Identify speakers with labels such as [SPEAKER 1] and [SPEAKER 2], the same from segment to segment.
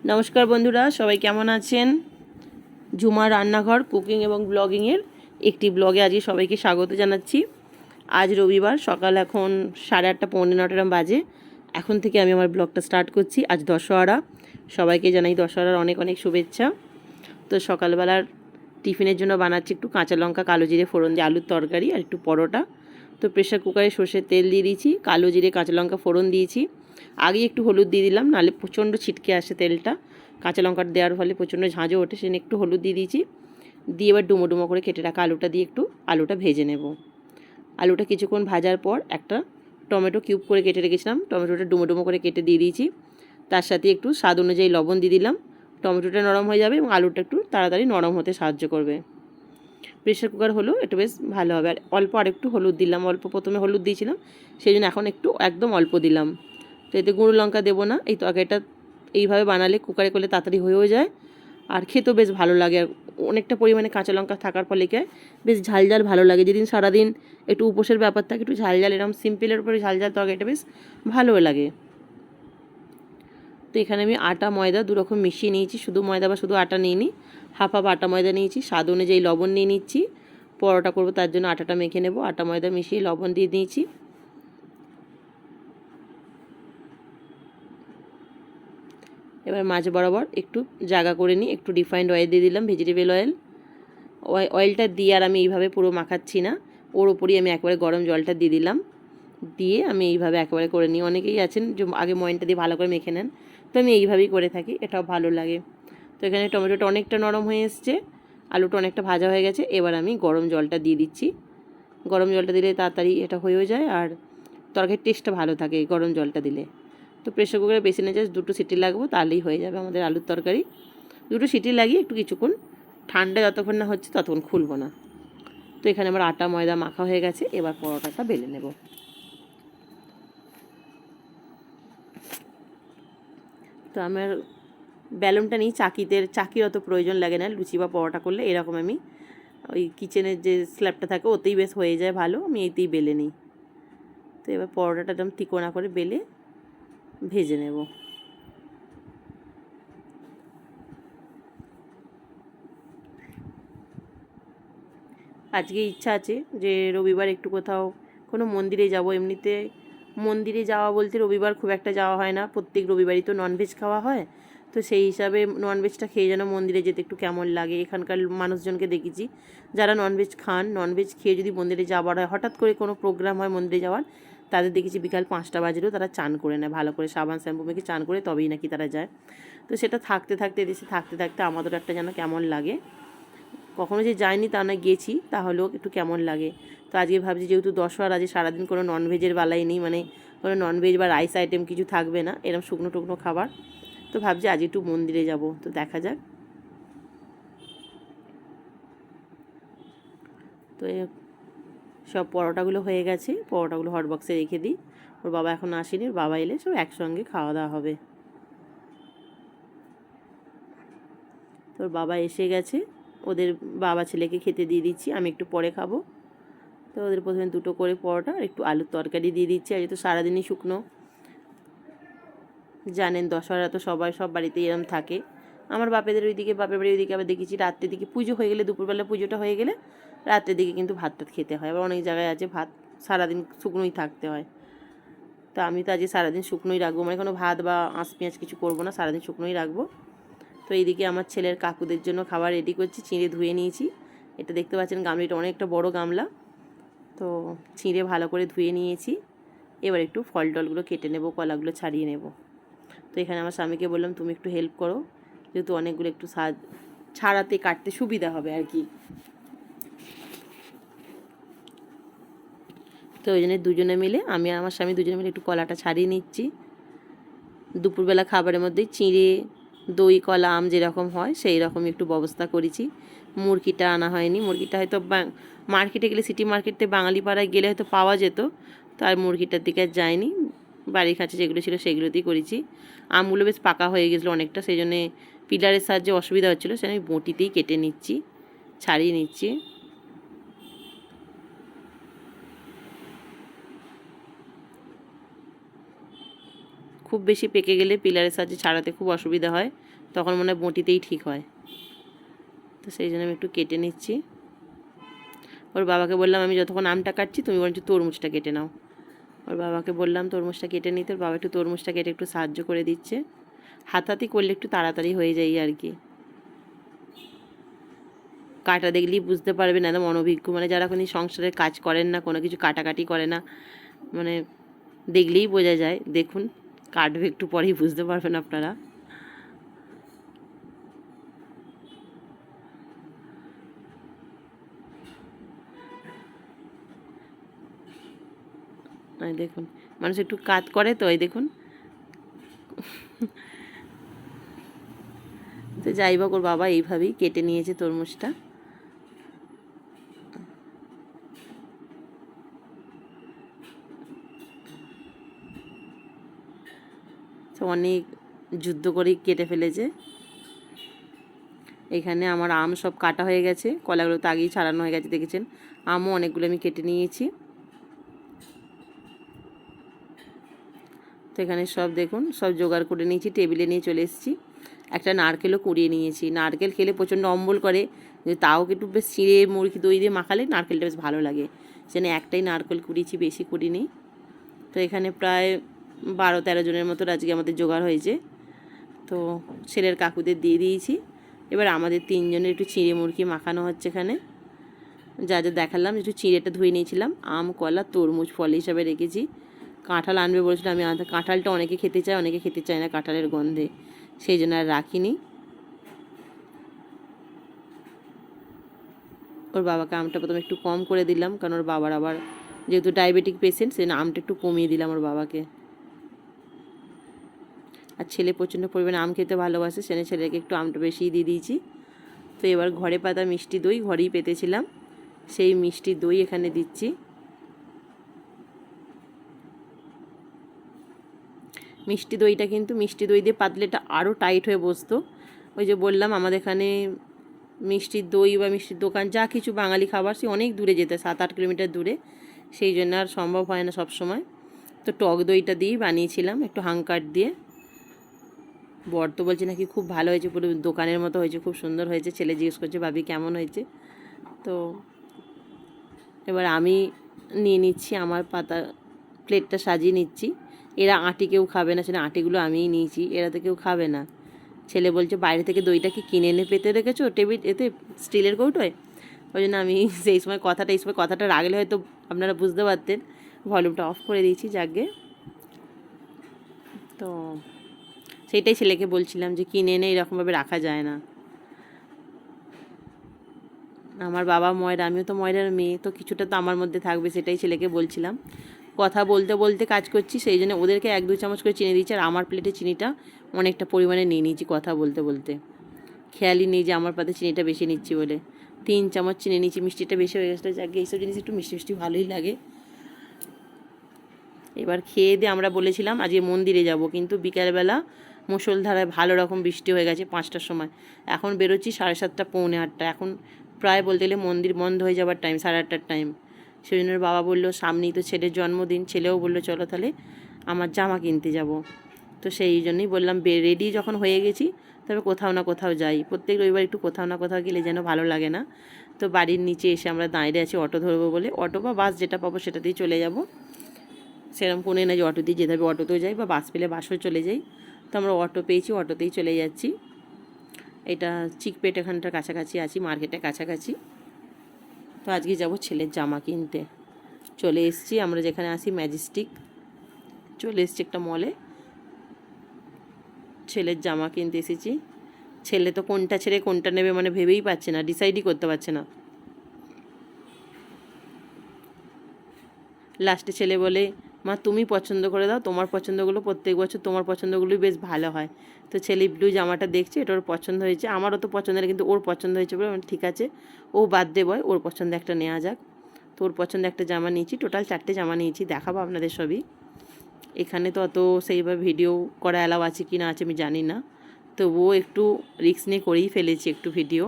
[SPEAKER 1] নমস্কার বন্ধুরা, সবাই কেমন আছেন? ঝুমা রান্নাঘর কুকিং এবং ব্লগিংয়ের একটি ব্লগে আজকে সবাইকে স্বাগত জানাচ্ছি। আজ রবিবার, সকাল এখন 8:30 পৌনে 9টা বাজে। এখন থেকে আমি আমার ব্লগটা স্টার্ট করছি। আজ দশহরা, সবাইকে জানাই দশহরার অনেক অনেক শুভেচ্ছা। তো সকালবেলার টিফিনের জন্য বানাচ্ছি একটু কাঁচা লঙ্কা কালো জিরে ফোড়ন দিয়ে আলুর তরকারি আর একটু পরোটা। তো প্রেশার কুকারে সর্ষের তেল দিয়ে দিয়েছি, কালো জিরে কাঁচা লঙ্কা ফোড়ন দিয়েছি। আগে একটু হলুদ দিয়ে দিলাম, নাহলে প্রচণ্ড ছিটকে আসে তেলটা। কাঁচা লঙ্কার দেওয়ার ফলে প্রচণ্ড ঝাঁঝও ওঠে, সেজন্য একটু হলুদ দিয়ে দিয়েছি। দিয়ে এবার ডুমো ডুমো করে কেটে রাখা আলুটা দিয়ে একটু আলুটা ভেজে নেব। আলুটা কিছুক্ষণ ভাজার পর একটা টমেটো কিউব করে কেটে রেখেছিলাম, টমেটোটা ডুমো ডুমো করে কেটে দিয়ে দিয়েছি। তার সাথে একটু স্বাদ অনুযায়ী লবণ দিয়ে দিলাম। টমেটোটা নরম হয়ে যাবে এবং আলুটা একটু তাড়াতাড়ি নরম হতে সাহায্য করবে। প্রেশার কুকার হলেও একটু বেশ ভালো হবে। আর অল্প আরেকটু হলুদ দিলাম, অল্প প্রথমে হলুদ দিয়েছিলাম, সেই জন্য এখন একটু একদম অল্প দিলাম। তো এতে গুঁড়ো লঙ্কা দেবো না। এই তরকারিটা এইভাবে বানালে কুকারে করলে তাড়াতাড়ি হয়েও যায়, আর খেতেও বেশ ভালো লাগে। আর অনেকটা পরিমাণে কাঁচা লঙ্কা থাকার ফলে কি বেশ ঝাল ঝাল ভালো লাগে। যেদিন সারাদিন একটু উপোসের ব্যাপার থাকে, একটু ঝাল ঝাল এরকম সিম্পলের উপরে ঝাল ঝাল তরকারিটা বেশ ভালো লাগে। তো এখানে আমি আটা ময়দা দুরকম মিশিয়ে নিয়েছি, শুধু ময়দা বা শুধু আটা নিইনি, হাফ হাফ আটা ময়দা নিয়েছি। স্বাদ অনুযায়ী লবণ নিয়ে নিচ্ছি, পরোটা করবো তার জন্য আটাটা মেখে নেব। আটা ময়দা মিশিয়ে লবণ দিয়ে দিয়েছি। এবার মাছ বরাবর একটু জায়গা করে নিই, একটু রিফাইন্ড অয়েল দিয়ে দিলাম, ভেজিটেবল অয়েল। অয়েলটা দিয়ে আর আমি এইভাবে পুরো মাখাচ্ছি না, ওর ওপরই আমি একবারে গরম জলটা দিয়ে দিলাম। দিয়ে আমি এইভাবে একেবারে করে নিই। অনেকেই আছেন যে আগে ময়নটা দিয়ে ভালো করে মেখে নেন, তো আমি এইভাবেই করে থাকি, এটাও ভালো লাগে। তো এখানে টমেটোটা অনেকটা নরম হয়ে এসছে, আলুটা অনেকটা ভাজা হয়ে গেছে। এবার আমি গরম জলটা দিয়ে দিচ্ছি। গরম জলটা দিলে তাড়াতাড়ি এটা হয়েও যায়, আর তরকারির টেস্টটা ভালো থাকে গরম জলটা দিলে। তো প্রেশার কুকারে বেশি না, জাস্ট 2টো সিটি লাগবো, তাহলেই হয়ে যাবে আমাদের আলুর তরকারি। 2টো সিটি লাগিয়ে একটু কিছুক্ষণ ঠান্ডা যতক্ষণ না হচ্ছে ততক্ষণ খুলবো না। তো এখানে আমার আটা ময়দা মাখা হয়ে গেছে, এবার পরোটাটা বেলে নেব। তো আমার বেলুনটা নিই, চাকির অত প্রয়োজন লাগে না লুচি বা পরোটা করলে। এরকম আমি ওই কিচেনের যে স্ল্যাবটা থাকে ওতেই বেশ হয়ে যায় ভালো, আমি এইতেই বেলে নিই। তো এবার পরোটাটা একদম তিকোনা করে বেলে ভেজে নেব। আজকে ইচ্ছা আছে যে রবিবার একটু কোথাও কোনো মন্দিরে যাব। এমনিতে মন্দিরে যাওয়া বলতে রবিবার খুব একটা যাওয়া হয় না, প্রত্যেক রবিবারই তো ননভেজ খাওয়া হয়। তো সেই হিসাবে ননভেজটা খেয়ে যেন মন্দিরে যেতে একটু কেমন লাগে। এখানকার মানুষজনকে দেখেছি যারা ননভেজ খান, ননভেজ খেয়ে যদি মন্দিরে যাওয়ার হয়, হঠাৎ করে কোনো প্রোগ্রাম হয় মন্দিরে যাওয়ার, তাদের দেখেছি বিকাল 5টা বাজলেও তারা চান করে নেয়, ভালো করে সাবান শ্যাম্পু মেখে চান করে তবেই নাকি তারা যায়। তো সেটা থাকতে থাকতে দেশে থাকতে থাকতে আমাদের একটা যেন কেমন লাগে। কখনো যে যাইনি তা না, গেছি, তাহলেও একটু কেমন লাগে। তো আজকে ভাবছি যেহেতু দশহরা, আজকে সারাদিন কোনো ননভেজের বেলায় নেই, মানে কোনো ননভেজ বা রাইস আইটেম কিছু থাকবে না, এরকম শুকনো টুকনো খাবার। তো ভাবছি আজ একটু মন্দিরে যাব, তো দেখা যাক। তো সব পরোটাগুলো হয়ে গেছে, পরোটাগুলো হটবক্সে রেখে দিই। ওর বাবা এখন আসেনি, ওর বাবা এলে সব একসঙ্গে খাওয়া দাওয়া হবে। তোর বাবা এসে গেছে, ওদের বাবা ছেলেকে খেতে দিয়ে দিচ্ছি, আমি একটু পরে খাবো। তো ওদের প্রথমে 2টো করে পরোটা আর একটু আলুর তরকারি দিয়ে দিচ্ছি। আজ তো সারাদিনই শুকনো, জানেন দশহরা তো সবাই সব বাড়িতেই এরম থাকে। আমার বাপের বাড়ির ওইদিকে আবার দেখেছি রাত্রের দিকে পুজো হয়ে গেলে, দুপুরবেলা পুজোটা হয়ে গেলে রাত্রের দিকে কিন্তু ভাত টাত খেতে হয়। আবার অনেক জায়গায় আছে ভাত সারাদিন শুকনোই থাকতে হয়। তো আমি তো আজকে সারাদিন শুকনোই রাখবো, মানে কোনো ভাত বা আঁশ পেঁয়াজ কিছু করবো না, সারাদিন শুকনোই রাখবো। তো এইদিকে আমার ছেলের কাকুদের জন্য খাবার রেডি করছি। চিঁড়ে ধুয়ে নিয়েছি, এটা দেখতে পাচ্ছেন গামলিটা অনেকটা বড় গামলা। তো চিঁড়ে ভালো করে ধুয়ে নিয়েছি। এবার একটু ফল টলগুলো কেটে নেব, কলাগুলো ছাড়িয়ে নেব। তো এখানে আমার স্বামীকে বললাম তুমি একটু হেল্প করো, যেহেতু অনেকগুলো একটু ছাড়াতে কাটতে সুবিধা হবে আর কি। তো ওই জন্য দুজনে মিলে, আমি আর আমার স্বামী দুজনে মিলে একটু কলাটা ছাড়িয়ে নিচ্ছি। দুপুরবেলা খাবারের মধ্যে চিঁড়ে দই কলা আম যেরকম হয় সেই রকমই একটু ব্যবস্থা করেছি। মুরগিটা আনা হয়নি, মুরগিটা হয়তো মার্কেটে গেলে, সিটি মার্কেটে বাঙালি পাড়ায় গেলে হয়তো পাওয়া যেত, তো আর মুরগিটার দিকে আর যায়নি। বাড়ির কাছে যেগুলো ছিল সেগুলোতেই করেছি। আমগুলো বেশ পাকা হয়ে গেছিলো অনেকটা, সেই জন্যে পিলারের সাহায্যে অসুবিধা হচ্ছিলো, সেটা আমি বঁটিতেই কেটে নিচ্ছি, ছাড়িয়ে নিচ্ছি। খুব বেশি পেকে গেলে পিলারের সাহায্যে ছাড়াতে খুব অসুবিধা হয়, তখন মনে হয় বঁটিতেই ঠিক হয়। তো সেই জন্য আমি একটু কেটে নিচ্ছি। ওর বাবাকে বললাম আমি যতক্ষণ আমটা কাটছি তুমি বলছো তরমুজটা কেটে নাও। ওর বাবাকে বললাম তরমুজটা কেটে নিতে, ওর বাবা একটু তরমুজটা কেটে একটু সাহায্য করে দিচ্ছে। হাতাহাতি করলে একটু তাড়াতাড়ি হয়ে যায় আর কি। কাটা দেখলেই বুঝতে পারবেন, একদম অনভিজ্ঞ, মানে যারা কোনো সংসারের কাজ করেন না, কোনো কিছু কাটাকাটি করে না, মানে দেখলেই বোঝা যায়। দেখুন, কাটবে একটু পরেই বুঝতে পারবেন আপনারা। দেখুন, মানুষ একটু কাজ করে তো, এই দেখুন। তো যাই হোক, ওর বাবা এইভাবেই কেটে নিয়েছে তরমুজটা। তো অনেক যুদ্ধ করেই কেটে ফেলেছে। এখানে আমার আম সব কাটা হয়ে গেছে, কলাগুলো তো আগেই ছাড়ানো হয়ে গেছে দেখেছেন। আমও অনেকগুলো আমি কেটে নিয়েছি। তো এখানে সব দেখুন, সব জোগাড় করে নিয়েছি, টেবিলে নিয়ে চলে এসেছি। একটা নারকেলও কুড়িয়ে নিয়েছি। নারকেল খেলে প্রচণ্ড অম্বল করে, তাও একটু বেশ চিঁড়ে মুরগি দই দিয়ে মাখালে নারকেলটা বেশ ভালো লাগে। সেখানে একটাই নারকেল কুড়িয়েছি, বেশি কুড়িনি। তো এখানে প্রায় 12-13 জনের মতো আজকে আমাদের জোগাড় হয়েছে। তো ছেলের কাকুদের দিয়ে দিয়েছি। এবার আমাদের 3 জনের একটু চিঁড়ে মুরগি মাখানো হচ্ছে এখানে। যা যা দেখালাম, একটু চিঁড়েটা ধুয়ে নিয়েছিলাম, আম, কলা, তরমুজ ফল হিসাবে রেখেছি। কাঁঠাল আনবে বলেছিলাম আমি, কাঁঠালটা অনেকে খেতে চায়, অনেকে খেতে চায় না কাঁঠালের গন্ধে, সেই জন্য আর রাখিনি। ওর বাবাকে আমটা প্রথমে একটু কম করে দিলাম, কারণ ওর বাবার আবার যেহেতু ডায়াবেটিক পেশেন্ট, সেই জন্য আমটা একটু কমিয়ে দিলাম ওর বাবাকে। আর ছেলে প্রচণ্ড পরিমাণে আম খেতে ভালোবাসে, সেজন্য ছেলেকে একটু আমটা বেশিই দিয়ে দিয়েছি। তো এবার ঘরে পাতা মিষ্টি দই, ঘরেই পেতেছিলাম, সেই মিষ্টি দই এখানে দিচ্ছি। মিষ্টি দইটা কিন্তু মিষ্টি দই দিয়ে পাতলে এটা আরও টাইট হয়ে বসতো। ওই যে বললাম আমাদের এখানে মিষ্টির দই বা মিষ্টির দোকান যা কিছু বাঙালি খাবার সে অনেক দূরে যেতে, 7-8 কিলোমিটার দূরে, সেই জন্য আর সম্ভব হয় না সব সময়। তো টক দইটা দিয়েই বানিয়েছিলাম, একটু হাঙ্কার দিয়ে। বর তো বলছে নাকি খুব ভালো হয়েছে, পুরো দোকানের মতো হয়েছে, খুব সুন্দর হয়েছে। ছেলে জিজ্ঞেস করছে ভাবি কেমন হয়েছে। তো এবার আমি নিয়ে নিচ্ছি, আমার পাতা প্লেটটা সাজিয়ে নিচ্ছি। এরা আঁটি কেউ খাবে না, সেটা আঁটিগুলো আমিই নিয়েছি, এরা তো কেউ খাবে না। ছেলে বলছে বাইরে থেকে দইটা কি কিনে এনে পেতে রেখেছো টেবিল এতে, স্টিলের কৌটোয়। ওই জন্য আমি এই সময় কথাটা রাগলে হয়তো আপনারা বুঝতে পারতেন, ভলিউমটা অফ করে দিয়েছি যাকে। তো সেইটাই ছেলেকে বলছিলাম যে কিনে এনে এরকমভাবে রাখা যায় না। আমার বাবা ময়রা, আমিও তো ময়রার মেয়ে, তো কিছুটা তো আমার মধ্যে থাকবে, সেটাই ছেলেকে বলছিলাম। কথা বলতে বলতে কাজ করছি, সেই জন্য ওদেরকে 1-2 চামচ করে চিনি দিচ্ছি, আর আমার প্লেটে চিনিটা অনেকটা পরিমাণে নিয়ে নিয়েছি কথা বলতে বলতে। খেয়ালই নেই যে আমার পাতে চিনিটা বেশি নিচ্ছি বলে। 3 চামচ চিনি নিচ্ছি, মিষ্টিটা বেশি হয়ে গেছিলো। যাকে এইসব জিনিস একটু মিষ্টি মিষ্টি ভালোই লাগে। এবার খেয়ে দিয়ে আমরা বলেছিলাম আজকে মন্দিরে যাব, কিন্তু বিকালবেলা মুষলধারায় ভালো রকম বৃষ্টি হয়ে গেছে 5টার সময়। এখন বেরোচ্ছি 7:30 পৌনে 8টা, এখন প্রায় বলতে গেলে মন্দির বন্ধ হয়ে যাবার টাইম, 8:30টার টাইম। সেই জন্য বাবা বললো সামনেই তো ছেলের জন্মদিন, ছেলেও বললো চলো তাহলে আমার জামা কিনতে যাব। তো সেই জন্যই বললাম রেডি যখন হয়ে গেছি তবে কোথাও না কোথাও যাই। প্রত্যেক রবিবার একটু কোথাও না কোথাও গেলে যেন ভালো লাগে না। তো বাড়ির নিচে এসে আমরা দাঁড়িয়ে আছি অটো ধরবো বলে, অটো বা বাস যেটা পাবো সেটাতেই চলে যাব। সেরকম কোনো না যে অটোতেই যেতে হবে, অটোতেও যাই, বা বাস পেলে বাসও চলে যাই। তো আমরা অটো পেয়েছি, অটোতেই চলে যাচ্ছি। এটা চিকপেট এখানটার কাছাকাছি আছি, মার্কেটের কাছাকাছি। তো আজকে যাব ছেলের জামা কিনতে। চলে এসেছি আমরা যেখানে আসি ম্যাজেস্টিক, চলে এসেছি একটা মলে, ছেলের জামা কিনতে এসেছি। ছেলে তো কোনটা ছেড়ে কোনটা নেবে মানে ভেবেই পাচ্ছে না, ডিসাইডই করতে পারছে না। লাস্টে ছেলে বলে মা তুমি পছন্দ করে দাও, তোমার পছন্দগুলো প্রত্যেক বছর তোমার পছন্দগুলোই বেশ ভালো হয়। তো ছেলে ব্লু জামাটা দেখছে, এটা ওর পছন্দ হয়েছে, আমারও তো পছন্দ হয়নি কিন্তু ওর পছন্দ হয়েছে বলে ঠিক আছে, ও বার্থডে বয়, ওর পছন্দ একটা নেওয়া যাক। তো ওর পছন্দ একটা জামা নিয়েছি, টোটাল 4টে জামা নিয়েছি, দেখাবো আপনাদের সবই। এখানে তো অত সেইভাবে ভিডিও করা অ্যালাউ আছে কি না আছে আমি জানি না, তবুও একটু রিস্ক নিয়ে করেই ফেলেছি একটু ভিডিও।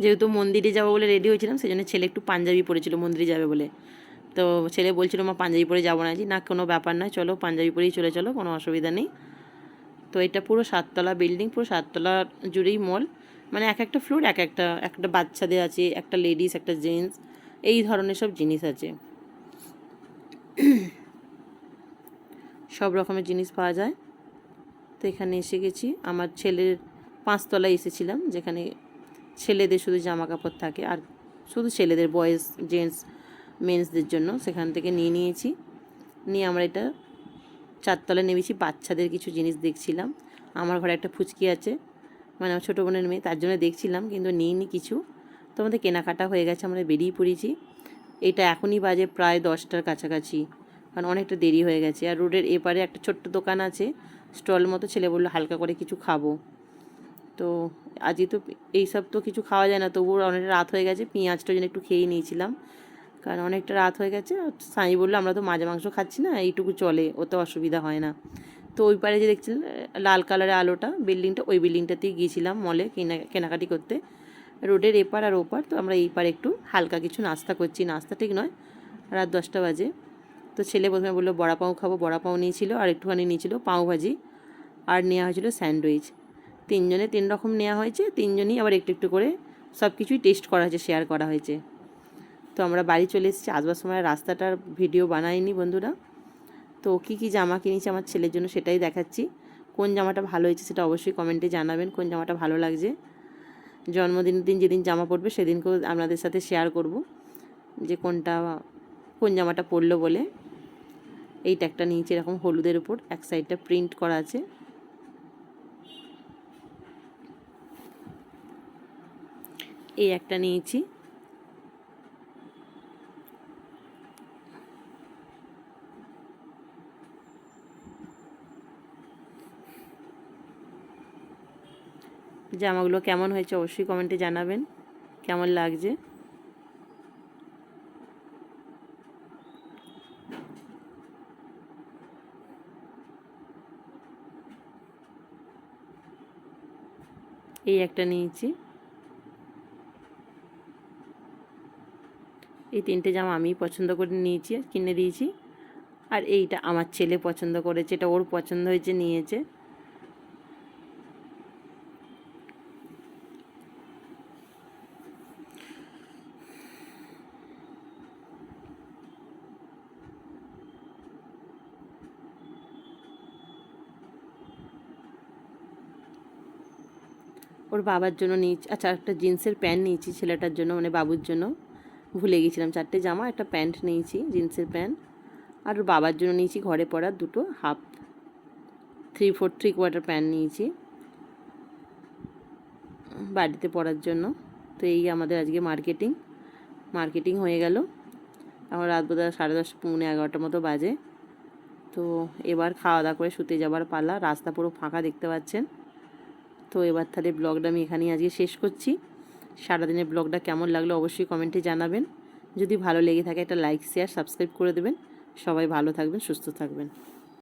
[SPEAKER 1] যেহেতু মন্দিরে যাবো বলে রেডি হয়েছিলাম, সেই জন্য ছেলে একটু পাঞ্জাবি পরেছিল মন্দিরে যাবে বলে। তো ছেলে বলছিল মা পাঞ্জাবি পরে যাবো না, না কোনো ব্যাপার নয়, চলো পাঞ্জাবি পরেই চলে চলো, কোনো অসুবিধা নেই। তো এটা পুরো 7তলা বিল্ডিং, পুরো 7তলা জুড়েই মল, মানে এক একটা ফ্লোর একটা বাচ্চাদের আছে, একটা লেডিস, একটা জেন্টস, এই ধরনের সব জিনিস আছে, সব রকমের জিনিস পাওয়া যায়। তো এখানে এসে গেছি, আমার ছেলের 5তলায় এসেছিলাম, যেখানে ছেলেদের শুধু জামা কাপড় থাকে, আর শুধু ছেলেদের, বয়েজ, জেন্টস, মেন্সদের জন্য, সেখান থেকে নিয়েছি। নিয়ে আমরা এটা 4তলায় নেমেছি, বাচ্চাদের কিছু জিনিস দেখছিলাম। আমার ঘরে একটা ফুচকি আছে, মানে আমার ছোটো বোনের মেয়ে, তার জন্য দেখছিলাম, কিন্তু নিইনি কিছু। তো আমাদের কেনাকাটা হয়ে গেছে, আমরা বেরিয়ে পড়েছি। এটা এখনই বাজে প্রায় 10টার কাছাকাছি, কারণ অনেকটা দেরি হয়ে গেছে। আর রোডের এপারে একটা ছোট্ট দোকান আছে, স্টল মতো, ছেলে বললো হালকা করে কিছু খাবো। তো আজই তো এইসব তো কিছু খাওয়া যায় না, তবুও অনেকটা রাত হয়ে গেছে, পেঁয়াজটা জন্য একটু খেয়ে নিয়েছিলাম, কারণ অনেকটা রাত হয়ে গেছে। সাই বললো আমরা তো মাছ মাংস খাচ্ছি না, এইটুকু চলে, ওতে অসুবিধা হয় না। তো ওই পারে যে দেখছিলেন লাল কালারের আলোটা, বিল্ডিংটা, ওই বিল্ডিংটাতেই গিয়েছিলাম মলে কেনাকাটি করতে, রোডের এপার আর ওপার। তো আমরা এই পারে একটু হালকা কিছু নাস্তা করছি, নাস্তা ঠিক নয়, রাত 10টা বাজে। তো ছেলে প্রথমে বললো বড়া পাও খাবো, বড়া পাও নিয়েছিল, আর একটুখানি নিয়েছিল পাওভাজি, আর নেওয়া হয়েছিল স্যান্ডউইচ। 3জনে 3 রকম নেওয়া হয়েছে, 3জনই আবার একটু একটু করে সব কিছুই টেস্ট করা হয়েছে, শেয়ার করা হয়েছে। তো আমরা বাড়ি চলে এসেছি, আসবার সময় রাস্তাটার ভিডিও বানাইনি বন্ধুরা। তো কী কী জামা কিনেছি আমার ছেলের জন্য সেটাই দেখাচ্ছি। কোন জামাটা ভালো হয়েছে সেটা অবশ্যই কমেন্টে জানাবেন, কোন জামাটা ভালো লাগছে। জন্মদিনের দিন যেদিন জামা পরবে সেদিনকেও আপনাদের সাথে শেয়ার করব যে কোন জামাটা পরলো বলে। এইটা একটা নিচে এরকম হলুদের উপর এক সাইডটা প্রিন্ট করা আছে। এই একটা নিয়েছি। জামাগুলো কেমন হয়েছে অবশ্যই কমেন্টে জানাবেন, কেমন লাগছে। এই একটা নিয়েছি। এই 3টে জামা আমি পছন্দ করে নিয়েছি, কিনে দিয়েছি। আর এইটা আমার ছেলে পছন্দ করেছে, এটা ওর পছন্দ হয়েছে, নিয়েছে। ওর বাবার জন্য নিয়েছি, আচ্ছা একটা জিন্সের প্যান্ট নিয়েছি ছেলেটার জন্য, মানে বাবুর জন্য, ভুলে গেছিলাম। 4টে জামা, একটা প্যান্ট নিয়েছি, জিন্সের প্যান্ট। আর ওর বাবার জন্য নিয়েছি ঘরে পরার 2টো হাফ 3/4 প্যান্ট নিয়েছি বাড়িতে পরার জন্য। তো এই আমাদের আজকে মার্কেটিং হয়ে গেল। আমার রাত বোধহয় 10:30 পৌনে 11টার মতো বাজে। তো এবার খাওয়া দাওয়া করে শুতে যাবার পালা, রাস্তা পুরো ফাঁকা দেখতে পাচ্ছেন। তো এবার তাহলে ব্লগটা আমি এখানেই আজকে শেষ করছি। সারাদিনের ব্লগটা কেমন লাগলো অবশ্যই কমেন্টে জানাবেন। যদি ভালো লেগে থাকে একটা লাইক, শেয়ার, সাবস্ক্রাইব করে দেবেন। সবাই ভালো থাকবেন, সুস্থ থাকবেন।